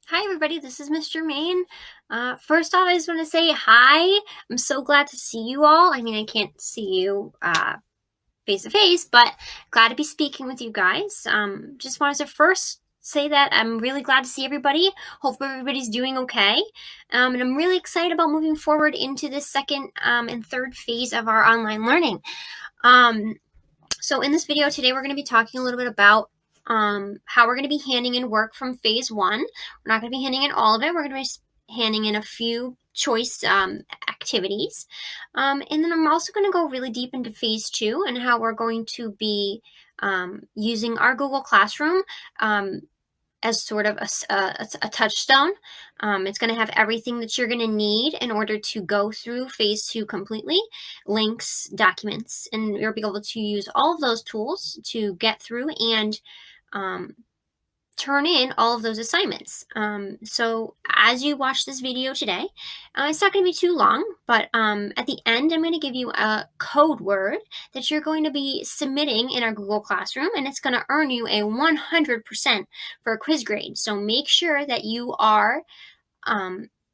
Hi everybody, this is Mr. Main. First off, I just want to say hi. I'm so glad to see you all. I mean, I can't see you face to face, but glad to be speaking with you guys. Just wanted to first say that I'm really glad to see everybody. Hope everybody's doing okay. And I'm really excited about moving forward into this second and third phase of our online learning. So in this video today, we're going to be talking a little bit about how we're going to be handing in work from phase one. We're not going to be handing in all of it. We're going to be handing in a few choice activities. And then I'm also going to go really deep into phase two and how we're going to be using our Google Classroom as sort of a touchstone. It's going to have everything that you're going to need in order to go through phase two completely, links, documents, and you'll be able to use all of those tools to get through and turn in all of those assignments. So as you watch this video today, it's not going to be too long, but at the end, I'm going to give you a code word that you're going to be submitting in our Google Classroom, and it's going to earn you a 100% for a quiz grade. So make sure that you are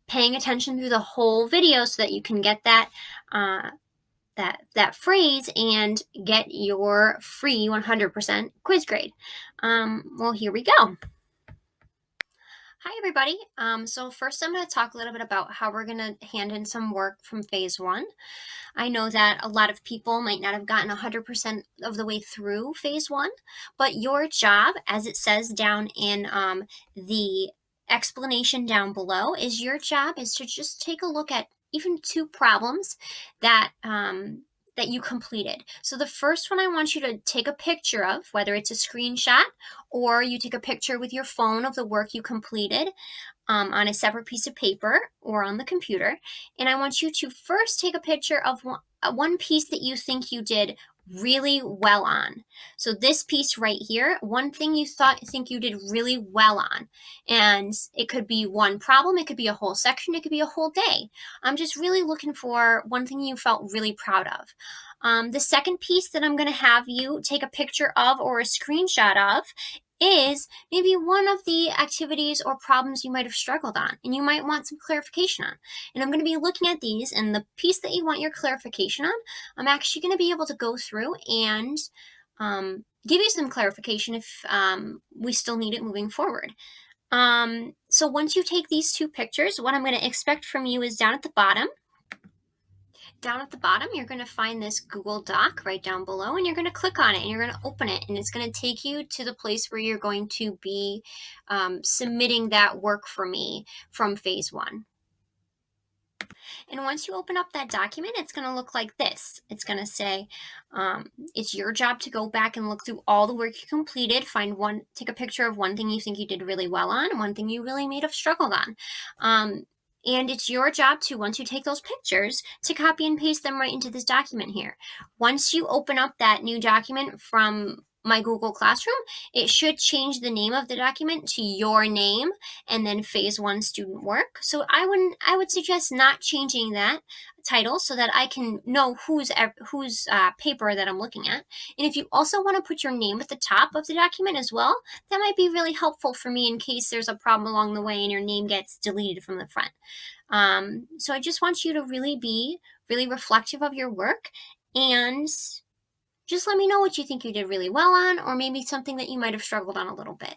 paying attention through the whole video so that you can get that phrase and get your free 100% quiz grade. Well, here we go. Hi, everybody. So first I'm going to talk a little bit about how we're going to hand in some work from phase one. I know that a lot of people might not have gotten 100% of the way through phase one, but your job, as it says down in the explanation down below, is your job is to just take a look at even two problems that that you completed. So the first one I want you to take a picture of, whether it's a screenshot or you take a picture with your phone of the work you completed on a separate piece of paper or on the computer. And I want you to first take a picture of one piece that you think you did really well on. So this piece right here, one thing you think you did really well on. And it could be one problem, it could be a whole section, it could be a whole day. I'm just really looking for one thing you felt really proud of. The second piece that I'm going to have you take a picture of or a screenshot of is maybe one of the activities or problems you might have struggled on and you might want some clarification on. And I'm going to be looking at these, and the piece that you want your clarification on, I'm actually going to be able to go through and give you some clarification if we still need it moving forward. So once you take these two pictures, what I'm going to expect from you is down at the bottom, you're going to find this Google Doc right down below, and you're going to click on it and you're going to open it, and it's going to take you to the place where you're going to be submitting that work for me from phase one. And once you open up that document, it's going to look like this. It's going to say, it's your job to go back and look through all the work you completed, take a picture of one thing you think you did really well on, one thing you really may have struggled on. And it's your job to, once you take those pictures, to copy and paste them right into this document here. Once you open up that new document from my Google Classroom, it should change the name of the document to your name and then phase one student work. So I would suggest not changing that title so that I can know whose paper that I'm looking at. And if you also want to put your name at the top of the document as well, that might be really helpful for me in case there's a problem along the way and your name gets deleted from the front. So I just want you to really be really reflective of your work, and just let me know what you think you did really well on, or maybe something that you might have struggled on a little bit.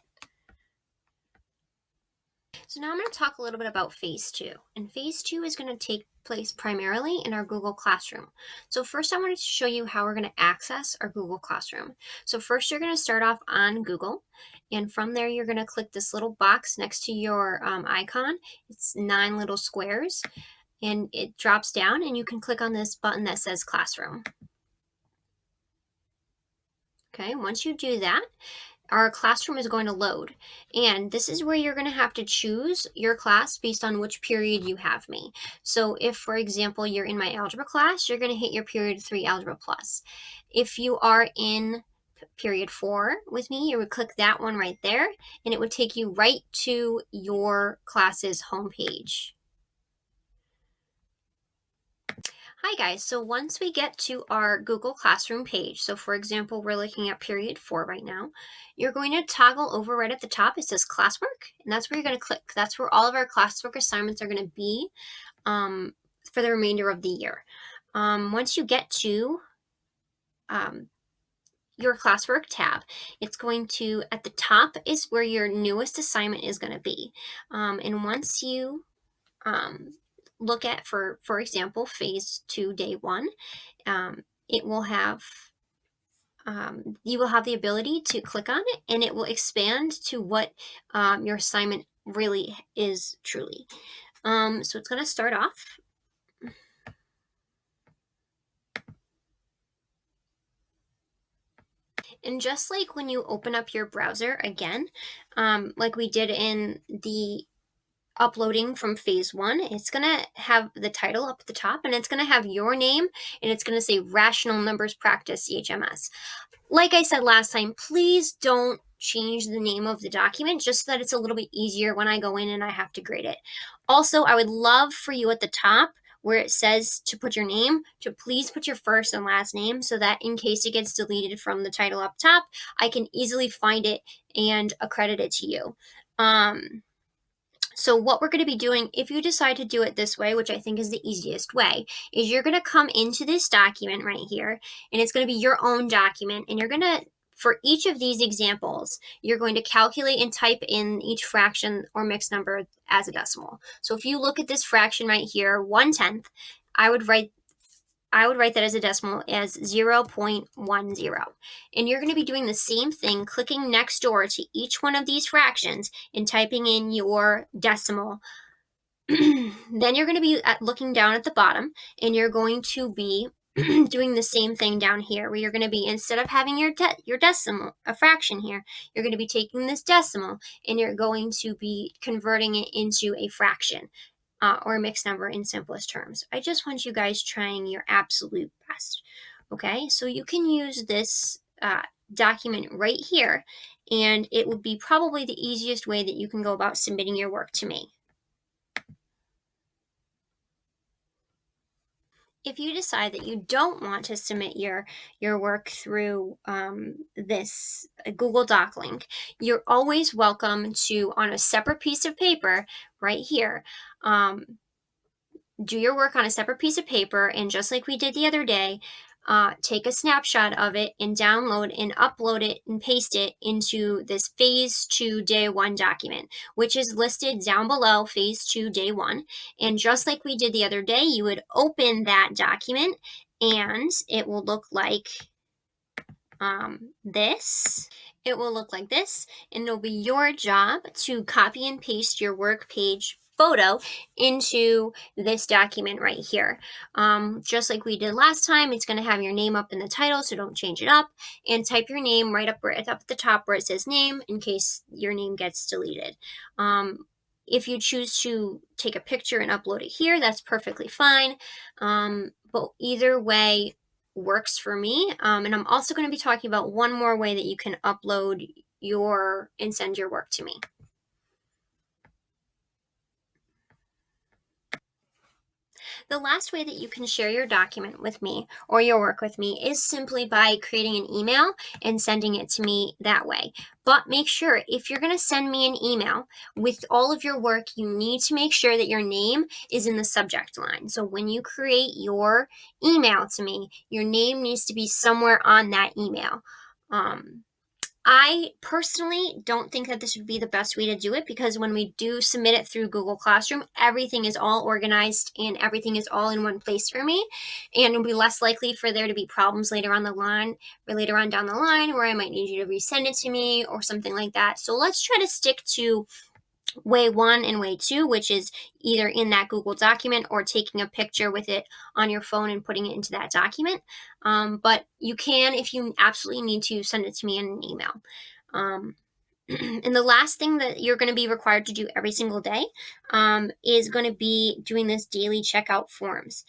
So now I'm going to talk a little bit about phase two. And phase two is going to take place primarily in our Google Classroom. So first I wanted to show you how we're going to access our Google Classroom. So first you're going to start off on Google, and from there you're going to click this little box next to your icon. It's 9 little squares, and it drops down and you can click on this button that says Classroom. Okay, once you do that, our classroom is going to load, and this is where you're going to have to choose your class based on which period you have me. So if, for example, you're in my algebra class, you're going to hit your period 3 algebra plus. If you are in period 4 with me, you would click that one right there, and it would take you right to your class's homepage. Hi guys, so once we get to our Google Classroom page, so for example, we're looking at period 4 right now, you're going to toggle over right at the top. It says classwork, and that's where you're going to click. That's where all of our classwork assignments are going to be um, for the remainder of the year. Once you get to um, your classwork tab, it's going to, at the top is where your newest assignment is going to be. And once you um, look at, for example, phase 2, day 1, it will have you will have the ability to click on it and it will expand to what your assignment really is truly. So it's going to start off. And just like when you open up your browser again, like we did in the uploading from phase 1, it's going to have the title up at the top and it's going to have your name and it's going to say Rational Numbers Practice CHMS. Like I said last time, please don't change the name of the document just so that it's a little bit easier when I go in and I have to grade it. Also, I would love for you at the top where it says to put your name, to please put your first and last name so that in case it gets deleted from the title up top, I can easily find it and accredit it to you. So what we're going to be doing, if you decide to do it this way, which I think is the easiest way, is you're going to come into this document right here, and it's going to be your own document, and you're going to, for each of these examples, you're going to calculate and type in each fraction or mixed number as a decimal. So if you look at this fraction right here, 1/10, I would write that as a decimal as 0.10. And you're going to be doing the same thing, clicking next door to each one of these fractions and typing in your decimal. Then you're going to be looking down at the bottom and you're going to be doing the same thing down here where you're going to be, instead of having your decimal, a fraction here, you're going to be taking this decimal and you're going to be converting it into a fraction. Or a mixed number in simplest terms. I just want you guys trying your absolute best. Okay, so you can use this document right here, and it would be probably the easiest way that you can go about submitting your work to me. If you decide that you don't want to submit your work through this Google Doc link, you're always welcome to, on a separate piece of paper right here, do your work on a separate piece of paper, and just like we did the other day, take a snapshot of it and download and upload it and paste it into this phase 2 day 1 document, which is listed down below, phase 2 day 1. And just like we did the other day, you would open that document and it will look like this. It will look like this, and it'll be your job to copy and paste your work page photo into this document right here. Just like we did last time, it's going to have your name up in the title, so don't change it up, and type your name right up at the top where it says name in case your name gets deleted. If you choose to take a picture and upload it here, that's perfectly fine. But either way works for me. And I'm also going to be talking about one more way that you can upload and send your work to me. The last way that you can share your document with me or your work with me is simply by creating an email and sending it to me that way. But make sure, if you're going to send me an email with all of your work, you need to make sure that your name is in the subject line. So when you create your email to me, your name needs to be somewhere on that email. I personally don't think that this would be the best way to do it, because when we do submit it through Google Classroom, everything is all organized and everything is all in one place for me. And it'll be less likely for there to be problems later on down the line where I might need you to resend it to me or something like that. So let's try to stick to way 1 and way 2, which is either in that Google document or taking a picture with it on your phone and putting it into that document. But you can, if you absolutely need to, send it to me in an email. And the last thing that you're going to be required to do every single day is going to be doing this daily checkout forms.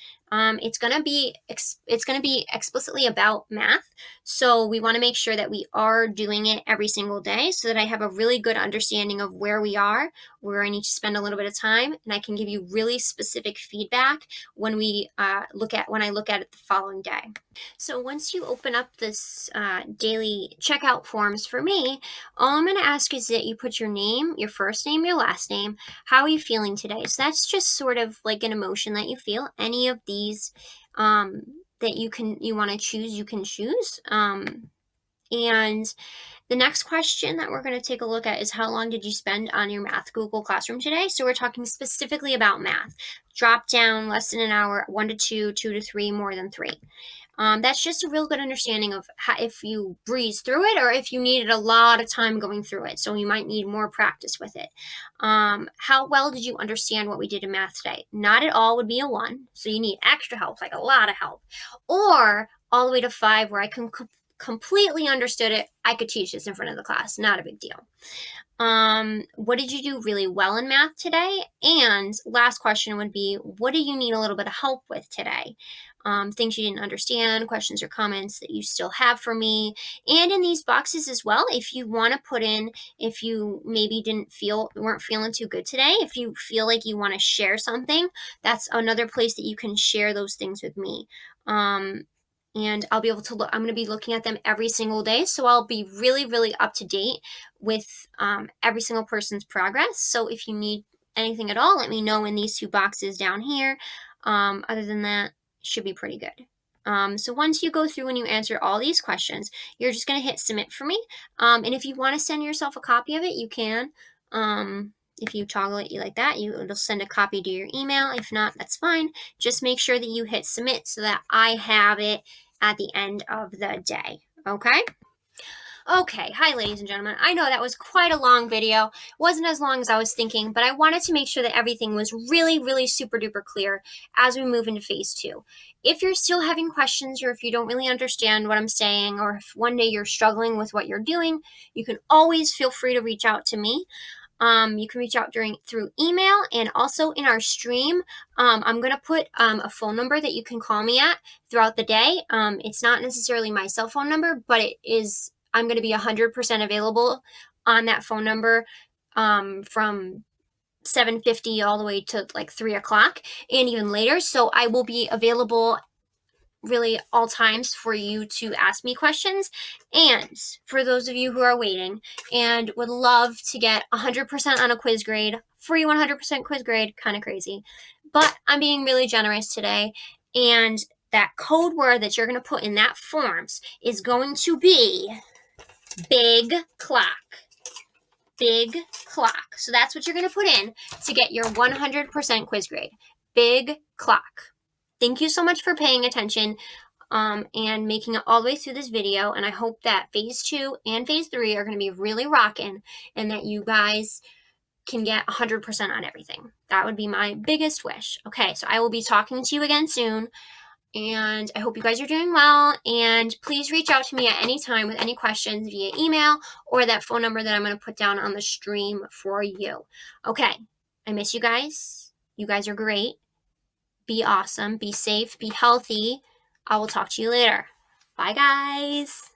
It's gonna be explicitly about math, so we want to make sure that we are doing it every single day, so that I have a really good understanding of where we are, where I need to spend a little bit of time, and I can give you really specific feedback when I look at it the following day. So once you open up this daily checkout forms for me, all I'm going to ask is that you put your name, your first name, your last name. How are you feeling today? So that's just sort of like an emotion that you feel. Any of these that you want to choose, you can choose. And the next question that we're going to take a look at is, how long did you spend on your math Google Classroom today? So we're talking specifically about math. Drop down less than an hour, 1 to 2, 2 to 3, more than 3. That's just a real good understanding of if you breeze through it or if you needed a lot of time going through it. So you might need more practice with it. How well did you understand what we did in math today? Not at all would be a 1. So you need extra help, like a lot of help. Or all the way to 5, where I completely understood it. I could teach this in front of the class. Not a big deal. What did you do really well in math today? And last question would be, what do you need a little bit of help with today? Things you didn't understand, questions or comments that you still have for me. And in these boxes as well, if you want to put in, if you maybe weren't feeling too good today, if you feel like you want to share something, that's another place that you can share those things with me. And I'll be able to I'm going to be looking at them every single day. So I'll be really, really up to date with every single person's progress. So if you need anything at all, let me know in these 2 boxes down here. Other than that, should be pretty good. So once you go through and you answer all these questions, you're just going to hit submit for me. And if you want to send yourself a copy of it, you can. If you toggle it like that, it'll send a copy to your email. If not, that's fine. Just make sure that you hit submit so that I have it at the end of the day. Okay? Okay, hi ladies and gentlemen. I know that was quite a long video. It wasn't as long as I was thinking, but I wanted to make sure that everything was really, really super duper clear as we move into phase 2. If you're still having questions, or if you don't really understand what I'm saying, or if one day you're struggling with what you're doing, you can always feel free to reach out to me. You can reach out through email, and also in our stream. I'm going to put a phone number that you can call me at throughout the day. It's not necessarily my cell phone number, but I'm going to be 100% available on that phone number from 7:50 all the way to like 3 o'clock and even later. So I will be available really all times for you to ask me questions. And for those of you who are waiting and would love to get 100% on a quiz grade, free 100% quiz grade, kind of crazy, but I'm being really generous today. And that code word that you're going to put in that forms is going to be big clock. Big clock. So that's what you're going to put in to get your 100% quiz grade. Big clock. Thank you so much for paying attention and making it all the way through this video. And I hope that phase 2 and phase 3 are going to be really rocking, and that you guys can get 100% on everything. That would be my biggest wish. Okay, so I will be talking to you again soon. And I hope you guys are doing well. And please reach out to me at any time with any questions via email or that phone number that I'm going to put down on the stream for you. Okay, I miss you guys. You guys are great. Be awesome. Be safe. Be healthy. I will talk to you later. Bye, guys.